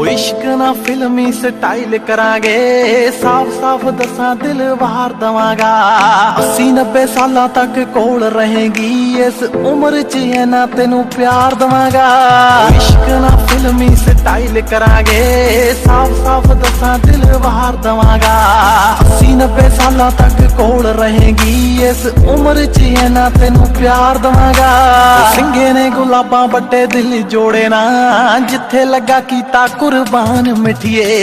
इश्क ना फिल्मी स्टाइल करांगे, साफ साफ दसा दिल वार दवांगा। 80-90 साल तक कोल रहेगी, इस उम्र च है ना तेनू प्यार दवांगा। इश्क ना फिल्मी स्टाइल करांगे, साफ साफ दसा दिल वार दवांगा। 80-90 साल तक कोल रहेगी, इस उम्र च है ना तेनू प्यार दवांगा। सिंगे ने गुलाबां बट्टे दिल जोड़े ना, जिथे लगा कीता कुर्बान मिठिए।